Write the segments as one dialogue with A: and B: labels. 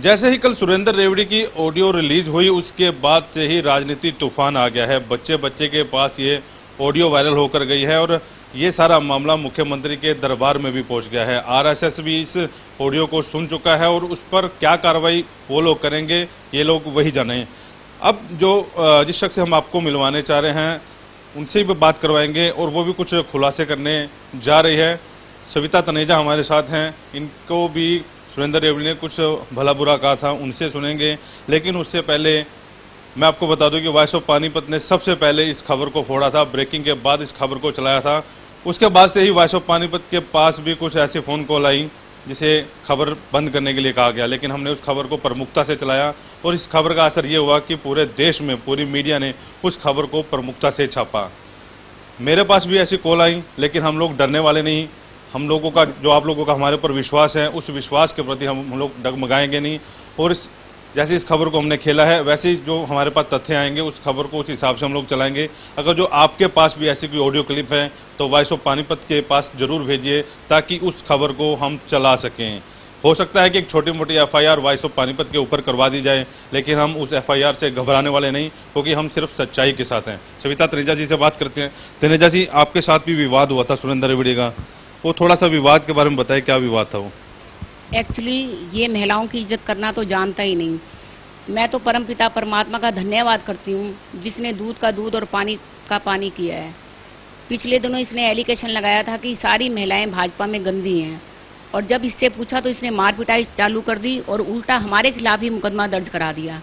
A: जैसे ही कल सुरेंद्र रेवड़ी की ऑडियो रिलीज हुई उसके बाद से ही राजनीति तूफान आ गया है। बच्चे बच्चे के पास ये ऑडियो वायरल होकर गई है और ये सारा मामला मुख्यमंत्री के दरबार में भी पहुंच गया है। आरएसएस भी इस ऑडियो को सुन चुका है और उस पर क्या कार्रवाई वो लोग करेंगे ये लोग वही जाने। अब जिस शख्स से हम आपको मिलवाने चाह रहे हैं उनसे भी बात करवाएंगे और वो भी कुछ खुलासे करने जा रही है। सविता तनेजा हमारे साथ हैं, इनको भी सुरेंद्र रेवड़ी ने कुछ भला बुरा कहा था, उनसे सुनेंगे। लेकिन उससे पहले मैं आपको बता दूं कि वॉइस ऑफ पानीपत ने सबसे पहले इस खबर को फोड़ा था, ब्रेकिंग के बाद इस खबर को चलाया था। उसके बाद से ही वॉइस ऑफ पानीपत के पास भी कुछ ऐसी फोन कॉल आई जिसे खबर बंद करने के लिए कहा गया, लेकिन हमने उस खबर को प्रमुखता से चलाया और इस खबर का असर ये हुआ कि पूरे देश में पूरी मीडिया ने उस खबर को प्रमुखता से छापा। मेरे पास भी ऐसी कॉल आई, लेकिन हम लोग डरने वाले नहीं। हम लोगों का जो आप लोगों का हमारे ऊपर विश्वास है, उस विश्वास के प्रति हम लोग डगमगाएंगे नहीं। और जैसे इस खबर को हमने खेला है वैसे ही जो हमारे पास तथ्य आएंगे उस खबर को उस हिसाब से हम लोग चलाएंगे। अगर जो आपके पास भी ऐसी कोई ऑडियो क्लिप है तो वॉइस ऑफ पानीपत के पास जरूर भेजिए ताकि उस खबर को हम चला सकें। हो सकता है कि एक छोटी मोटी एफआईआर वॉइस ऑफ पानीपत के ऊपर करवा दी जाए, लेकिन हम उस एफआईआर से घबराने वाले नहीं, क्योंकि हम सिर्फ सच्चाई के साथ हैं। सविता तनेजा जी से बात करते हैं। तनेजा जी, आपके साथ भी विवाद हुआ था सुरेंद्र रेवड़ी का, वो थोड़ा सा विवाद के बारे में बताएं, क्या विवाद था वो?
B: एक्चुअली ये महिलाओं की इज्जत करना तो जानता ही नहीं। मैं तो परमपिता परमात्मा का धन्यवाद करती हूँ जिसने दूध का दूध और पानी का पानी किया है। पिछले दिनों इसने एलिगेशन लगाया था कि सारी महिलाएं भाजपा में गंदी हैं, और जब इससे पूछा तो इसने मार पिटाई चालू कर दी और उल्टा हमारे खिलाफ ही मुकदमा दर्ज करा दिया।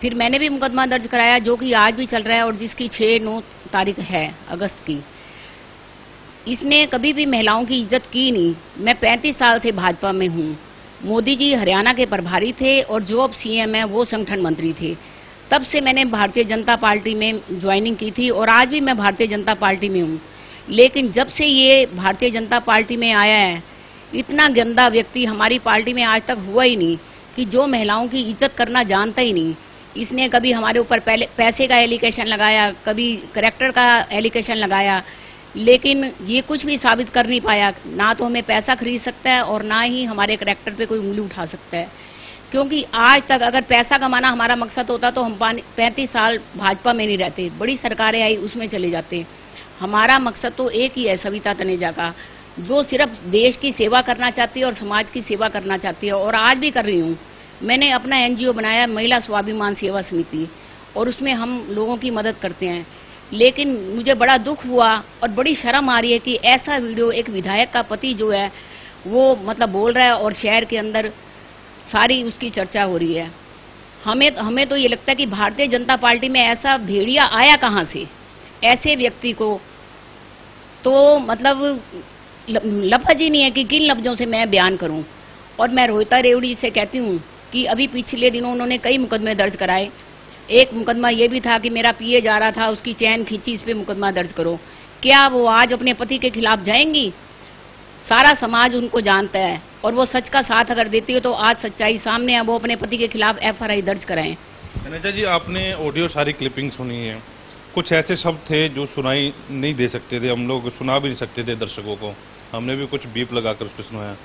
B: फिर मैंने भी मुकदमा दर्ज कराया जो कि आज भी चल रहा है और जिसकी 6-9 तारीख है अगस्त की। इसने कभी भी महिलाओं की इज्जत की नहीं। मैं 35 साल से भाजपा में हूँ। मोदी जी हरियाणा के प्रभारी थे और जो अब सीएम है वो संगठन मंत्री थे। तब से मैंने भारतीय जनता पार्टी में ज्वाइनिंग की थी और आज भी मैं भारतीय जनता पार्टी में हूँ। लेकिन जब से ये भारतीय जनता पार्टी में आया है, इतना गंदा व्यक्ति हमारी पार्टी में आज तक हुआ ही नहीं कि जो महिलाओं की इज्जत करना जानता ही नहीं। इसने कभी हमारे ऊपर पैसे का एलिगेशन लगाया, कभी करैक्टर का एलिगेशन लगाया, लेकिन ये कुछ भी साबित कर नहीं पाया। ना तो हमें पैसा खरीद सकता है और ना ही हमारे करैक्टर पे कोई उंगली उठा सकता है। क्योंकि आज तक अगर पैसा कमाना हमारा मकसद होता तो हम 35 साल भाजपा में नहीं रहते। बड़ी सरकारें आई उसमें चले जाते। हमारा मकसद तो एक ही है सविता तनेजा का, जो सिर्फ देश की सेवा करना चाहती है और समाज की सेवा करना चाहती है, और आज भी कर रही हूँ। मैंने अपना एनजीओ बनाया महिला स्वाभिमान सेवा समिति, और उसमें हम लोगों की मदद करते हैं। लेकिन मुझे बड़ा दुख हुआ और बड़ी शर्म आ रही है कि ऐसा वीडियो एक विधायक का पति जो है वो मतलब बोल रहा है और शहर के अंदर सारी उसकी चर्चा हो रही है। हमें तो ये लगता है कि भारतीय जनता पार्टी में ऐसा भेड़िया आया कहाँ से, ऐसे व्यक्ति को तो मतलब लफ्ज ही नहीं है कि किन लफ्जों से मैं बयान करूं। और मैं रोहिता रेवड़ी से कहती हूं कि अभी पिछले दिनों उन्होंने कई मुकदमे दर्ज कराए। एक मुकदमा ये भी था कि मेरा पीए जा रहा था, उसकी चैन खींची, इस पे मुकदमा दर्ज करो। क्या वो आज अपने पति के खिलाफ जाएंगी? सारा समाज उनको जानता है और वो सच का साथ अगर देती हो तो आज सच्चाई सामने है, वो अपने पति के खिलाफ एफआईआर दर्ज कराएं।
A: तनेजा जी, आपने ऑडियो सारी क्लिपिंग सुनी है, कुछ ऐसे शब्द थे जो सुनाई नहीं दे सकते थे, हम लोग सुना भी नहीं सकते थे दर्शकों को। हमने भी कुछ बीप लगाकर उसको सुनाया,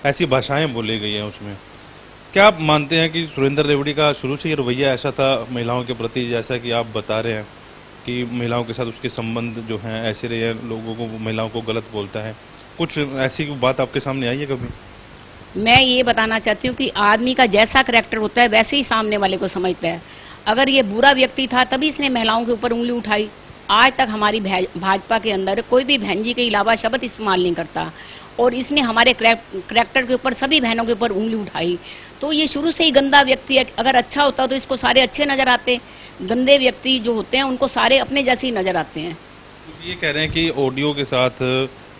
A: ऐसी भाषाएं बोली गई हैं उसमें। क्या आप मानते हैं कि सुरेंद्र रेवड़ी का शुरू से ये रवैया ऐसा था महिलाओं के प्रति, जैसा कि आप बता रहे हैं कि महिलाओं के साथ उसके संबंध जो हैं ऐसे रहे हैं, लोगों को महिलाओं को गलत बोलता है? कुछ ऐसी बात आपके सामने आई है कभी?
B: मैं ये बताना चाहती हूँ कि आदमी का जैसा करैक्टर होता है वैसे ही सामने वाले को समझता है। अगर ये बुरा व्यक्ति था तभी इसने महिलाओं के ऊपर उंगली उठाई। आज तक हमारी भाजपा के अंदर कोई भी बहन जी के अलावा शब्द इस्तेमाल नहीं करता, और इसने हमारे करैक्टर के ऊपर सभी बहनों के ऊपर उंगली उठाई। तो ये शुरू से ही गंदा व्यक्ति है। अगर अच्छा होता तो इसको सारे अच्छे नजर आते। गंदे व्यक्ति जो होते हैं उनको सारे अपने जैसे ही नजर आते हैं।
A: ये कह रहे हैं कि ऑडियो के साथ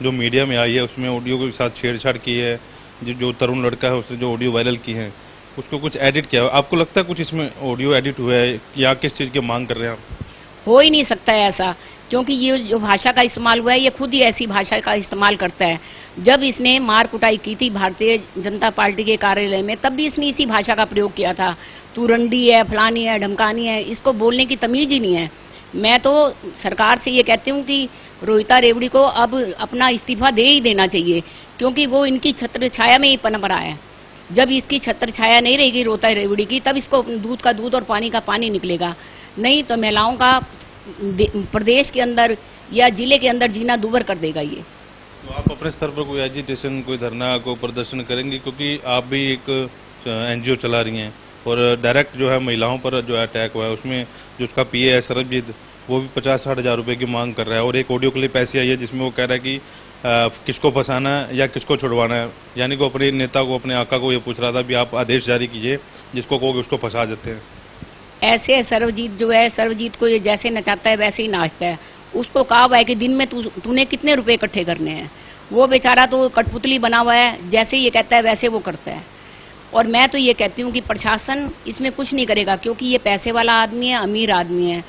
A: जो मीडिया में आई है उसमें ऑडियो के साथ छेड़छाड़ की है, जो तरुण लड़का है उसने जो ऑडियो वायरल की है उसको कुछ एडिट किया है। आपको लगता है कुछ इसमें ऑडियो एडिट हुआ है या किस चीज की मांग कर रहे हैं आप?
B: हो ही नहीं सकता है ऐसा, क्योंकि ये जो भाषा का इस्तेमाल हुआ है ये खुद ही ऐसी भाषा का इस्तेमाल करता है। जब इसने मार कुटाई की थी भारतीय जनता पार्टी के कार्यालय में तब भी इसने इसी भाषा का प्रयोग किया था। तू रंडी है, फलानी है, ढमकानी है, इसको बोलने की तमीज ही नहीं है। मैं तो सरकार से ये कहती हूँ कि रोहिता रेवड़ी को अब अपना इस्तीफा दे ही देना चाहिए, क्योंकि वो इनकी छत्र छाया में ही पनप रहा है। जब इसकी छत्र छाया नहीं रहेगी रोता रेवड़ी की, तब इसको दूध का दूध और पानी का पानी निकलेगा। नहीं तो महिलाओं का प्रदेश के अंदर या जिले के अंदर जीना दूभर कर देगा ये।
A: तो आप अपने स्तर पर कोई एजिटेशन, कोई धरना, कोई प्रदर्शन करेंगे? क्योंकि आप भी एक एनजीओ चला रही हैं और डायरेक्ट जो है महिलाओं पर जो है अटैक हुआ है, उसमें जो उसका पीए है सरबजीत, वो भी 50-60 हज़ार रुपए की मांग कर रहा है। और एक ऑडियो क्लिप ऐसी आई है जिसमें वो कह रहा है कि किसको फंसाना है या किसको छुड़वाना है, यानी कि अपने नेता को, अपने आका को ये पूछ रहा था भी आप आदेश जारी कीजिए, जिसको कहोगे उसको फंसा देते हैं।
B: ऐसे सर्वजीत जो है, सर्वजीत को ये जैसे नचाता है वैसे ही नाचता है। उसको कहा हुआ है कि दिन में तूने कितने रुपए इकट्ठे करने हैं। वो बेचारा तो कठपुतली बना हुआ है, जैसे ये कहता है वैसे वो करता है। और मैं तो ये कहती हूँ कि प्रशासन इसमें कुछ नहीं करेगा, क्योंकि ये पैसे वाला आदमी है, अमीर आदमी है।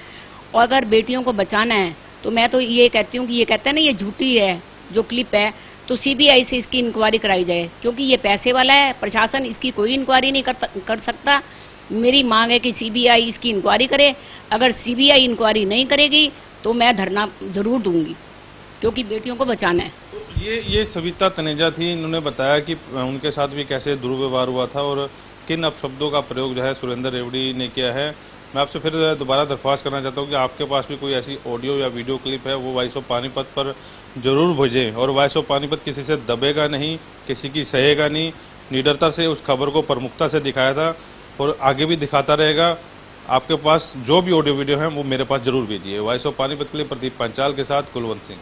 B: और अगर बेटियों को बचाना है तो मैं तो ये कहती हूँ कि ये कहता है ना ये झूठी है जो क्लिप है, तो सीबीआई से इसकी इंक्वायरी कराई जाए, क्योंकि ये पैसे वाला है। प्रशासन इसकी कोई इंक्वायरी नहीं कर सकता। मेरी मांग है कि सीबीआई इसकी इंक्वायरी करे। अगर सीबीआई इंक्वायरी नहीं करेगी तो मैं धरना जरूर दूंगी, क्योंकि बेटियों को बचाना है।
A: तो ये सविता तनेजा थी, इन्होंने बताया कि उनके साथ भी कैसे दुर्व्यवहार हुआ था और किन अपशब्दों का प्रयोग जो है सुरेंद्र रेवड़ी ने किया है। मैं आपसे फिर दोबारा दरख्वास्त करना चाहता हूँ कि आपके पास भी कोई ऐसी ऑडियो या वीडियो क्लिप है, वो वॉइस ऑफ पानीपत पर जरूर भेजें। और वॉइस ऑफ पानीपत किसी से दबेगा नहीं, किसी की सहेगा नहीं, निडरता से उस खबर को प्रमुखता से दिखाया था और आगे भी दिखाता रहेगा। आपके पास जो भी ऑडियो वीडियो है वो मेरे पास जरूर भेजिए। वॉइस ऑफ पानीपत के लिए प्रदीप पंचाल के साथ कुलवंत सिंह।